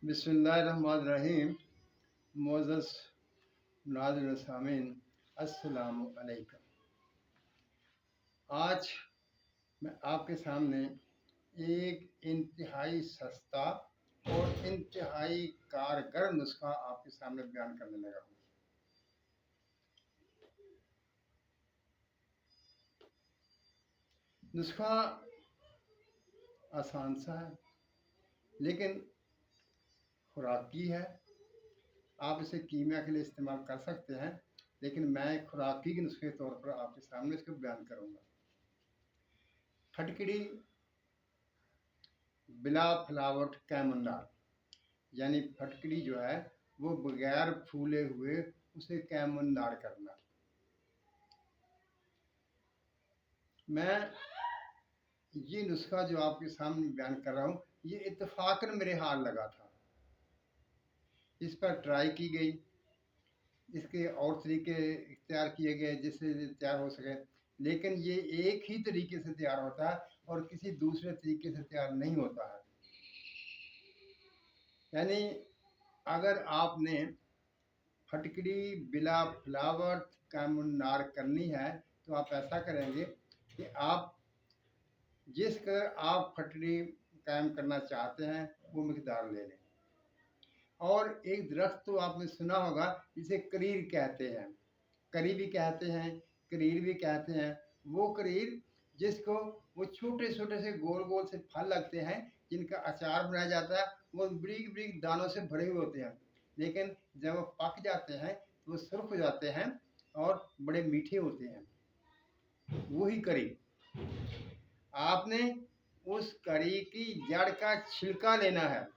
बिस्मिल्लाहिर्रहमानिर्रहीम। मोअज़्ज़ज़ नाज़िरीन सामीन, अस्सलामु अलैकुम। आज मैं आपके सामने एक इंतहाई सस्ता और इंतहाई कारगर नुस्खा आपके सामने बयान करने लगा हूँ। नुस्खा आसान सा है, लेकिन खुराकी है। आप इसे कीमिया के लिए इस्तेमाल कर सकते हैं, लेकिन मैं खुराकी के नुस्खे के तौर पर आपके सामने इसको बयान करूँगा। फटकड़ी बिला फ्लावट कैमुन्नार, यानी फटकड़ी जो है वो बगैर फूले हुए उसे कैमुन्नार करना। मैं ये नुस्खा जो आपके सामने बयान कर रहा हूँ, ये इत्तेफाकन मेरे हाथ लगा था। इस पर ट्राई की गई, इसके और तरीके इख्तियार किए गए जिससे तैयार हो सके, लेकिन ये एक ही तरीके से तैयार होता है और किसी दूसरे तरीके से तैयार नहीं होता है। यानी अगर आपने फटकड़ी बिला फ्लावर कैमुन्नार करनी है तो आप ऐसा करेंगे कि आप जिस कदर आप फटकड़ी कायम करना चाहते हैं वो मिकदार ले लें। और एक दरख्त तो आपने सुना होगा जिसे करीर कहते हैं, करी भी कहते हैं, करीर भी कहते हैं। वो करीर जिसको वो छोटे छोटे से गोल गोल से फल लगते हैं जिनका अचार बनाया जाता है, वो बरीक बरीक दानों से भरे हुए होते हैं, लेकिन जब वो पक जाते हैं तो वो सुर्ख हो जाते हैं और बड़े मीठे होते हैं। वही करी आपने उस करी की जड़ का छिलका लेना है।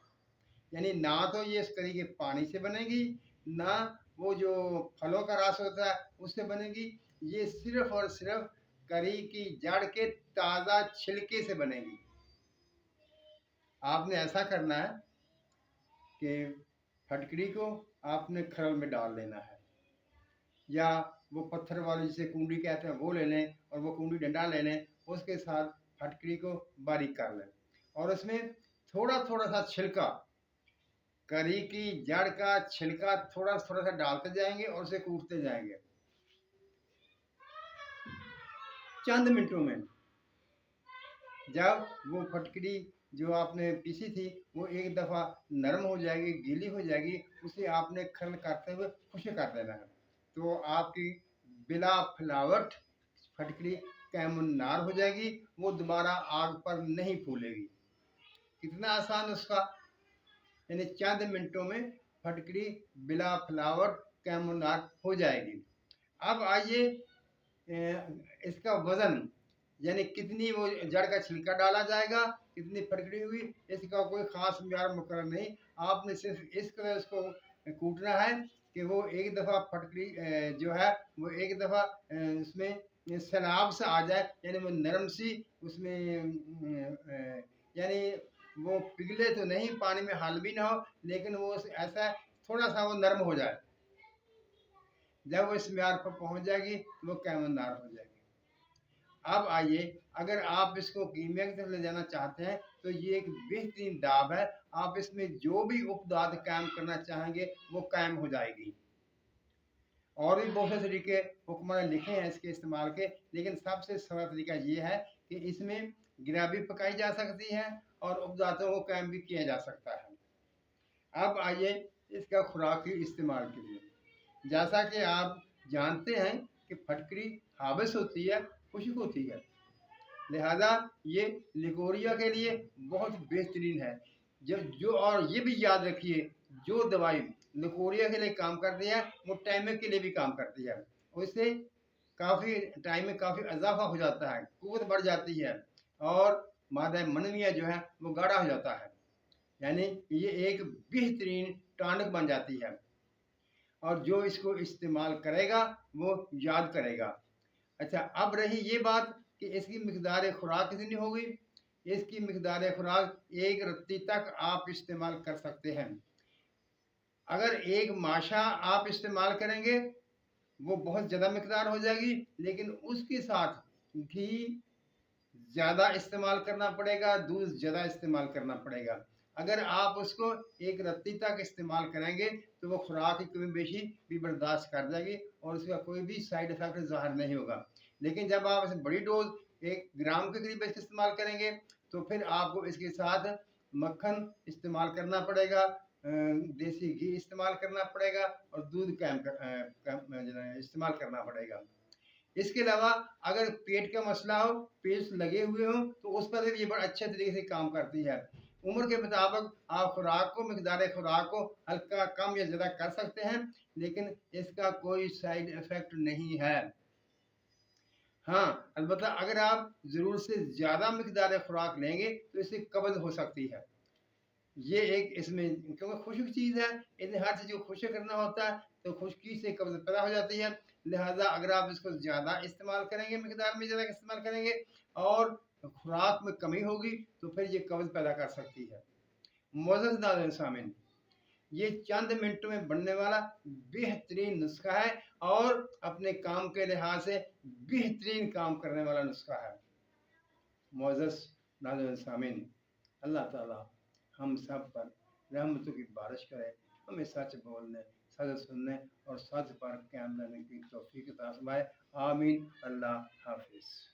यानी ना तो ये इस करी के पानी से बनेगी, ना वो जो फलों का रस होता है उससे बनेगी। ये सिर्फ और सिर्फ करी की जड़ के ताज़ा छिलके से बनेगी। आपने ऐसा करना है कि फटकड़ी को आपने खरल में डाल लेना है, या वो पत्थर वाली जिसे कुंडी कहते हैं वो ले लें, और वो कुंडी डंडा ले लें, उसके साथ फटकड़ी को बारीक कर लें और उसमें थोड़ा थोड़ा सा छिलका, करी की जड़ का छिलका थोड़ा थोड़ा सा डालते जाएंगे और उसे कूटते जाएंगे। चंद मिनटों में जब वो फटकड़ी जो आपने पीसी थी वो एक दफ़ा नरम हो जाएगी, गीली हो जाएगी, उसे आपने खरल करते हुए खुश्क कर देना है। तो आपकी बिला फ्लावट फटकड़ी कैमुन्नार हो जाएगी, वो दोबारा आग पर नहीं फूलेगी। कितना आसान उसका, यानी चंद मिनटों में फटकड़ी बिला फ्लावर कैमुन्नार हो जाएगी। अब आइए इसका वज़न, यानी कितनी वो जड़ का छिलका डाला जाएगा, कितनी फटकड़ी हुई, इसका कोई ख़ास म्यार मुकर्रर नहीं। आपने सिर्फ इस कदर इसको कूटना है कि वो एक दफ़ा फटकड़ी जो है वो एक दफ़ा उसमें सैलाब सा आ जाए, यानी वो नरम सी उसमें यानी वो पिघले तो नहीं, पानी में हल भी ना हो, लेकिन वो ऐसा थोड़ा सा वो नरम हो जाए। जब वो इस म्यार पर पहुंच जाएगी तो वो कैमुन्नार हो जाएगी। अब आइए, अगर आप इसको कीमिया की तरफ ले जाना चाहते हैं तो ये एक बेहतरीन दाब है। आप इसमें जो भी उपदाद कायम करना चाहेंगे वो कायम हो जाएगी। और भी बहुत से तरीके हुक्मा ने लिखे हैं इसके इस्तेमाल के, लेकिन सबसे सरल तरीका ये है कि इसमें गिरा भी पकाई जा सकती है और उपदातों को कायम भी किया जा सकता है। अब आइए इसका खुराकी इस्तेमाल के लिए। जैसा कि आप जानते हैं कि फटकड़ी हाबिस होती है, खुश्क होती है, लिहाजा ये लिकोरिया के लिए बहुत बेहतरीन है। जो और ये भी याद रखिए, जो दवाई लिकोरिया के लिए काम करती है वो टाइमिंग के लिए भी काम करती है। उससे काफ़ी टाइम में काफ़ी इजाफा हो जाता है, कुव्वत बढ़ जाती है और मादा मनविया जो है वो गाढ़ा हो जाता है। यानी ये एक बेहतरीन टॉनिक बन जाती है और जो इसको इस्तेमाल करेगा वो याद करेगा। अच्छा, अब रही ये बात कि इसकी मिकदार खुराक कितनी होगी। इसकी मिकदार खुराक एक रत्ती तक आप इस्तेमाल कर सकते हैं। अगर एक माशा आप इस्तेमाल करेंगे वो बहुत ज़्यादा मिकदार हो जाएगी, लेकिन उसके साथ घी ज़्यादा इस्तेमाल करना पड़ेगा, दूध ज़्यादा इस्तेमाल करना पड़ेगा। अगर आप उसको एक रत्ती तक इस्तेमाल करेंगे तो वो खुराक की कमी बेशी भी बर्दाश्त कर जाएगी और उसका कोई भी साइड इफेक्ट ज़ाहिर नहीं होगा। लेकिन जब आप इसे बड़ी डोज 1 ग्राम के करीब इसका इस्तेमाल करेंगे तो फिर आपको इसके साथ मक्खन इस्तेमाल करना पड़ेगा, देसी घी इस्तेमाल करना पड़ेगा और दूध इस्तेमाल करना पड़ेगा। इसके अलावा अगर पेट का मसला हो, पेच लगे हुए हों, तो उस पर भी ये बड़ा अच्छे तरीके से काम करती है। उम्र के मुताबिक आप खुराक को, मिकदार खुराक को हल्का कम या ज़्यादा कर सकते हैं, लेकिन इसका कोई साइड इफ़ेक्ट नहीं है। हाँ, अलबत्ता अगर आप ज़रूरत से ज़्यादा मिकदार खुराक लेंगे तो इससे कब्ज़ हो सकती है। ये एक इसमें क्योंकि खुश्क चीज़ है, इसलिए हर चीज़ को खुश्क करना होता है, तो खुश्की से कब्ज़ पैदा हो जाती है। लिहाजा अगर आप इसको ज़्यादा इस्तेमाल करेंगे, मिकदार में ज़्यादा इस्तेमाल करेंगे और खुराक में कमी होगी तो फिर ये कब्ज़ पैदा कर सकती है। मोअज़्ज़ज़ नाज़रीन सामीन, ये चंद मिनटों में बनने वाला बेहतरीन नुस्खा है और अपने काम के लिहाज से बेहतरीन काम करने वाला नुस्खा है। मोअज़्ज़ज़ नाज़रीन सामीन, अल्लाह ताला हम सब पर रहमतों की बारिश करे, हमें सच बोलने, सच सुनने और सच पर कायम रहने की तौफीक अता फरमाए। आमीन। अल्लाह हाफ़िज़।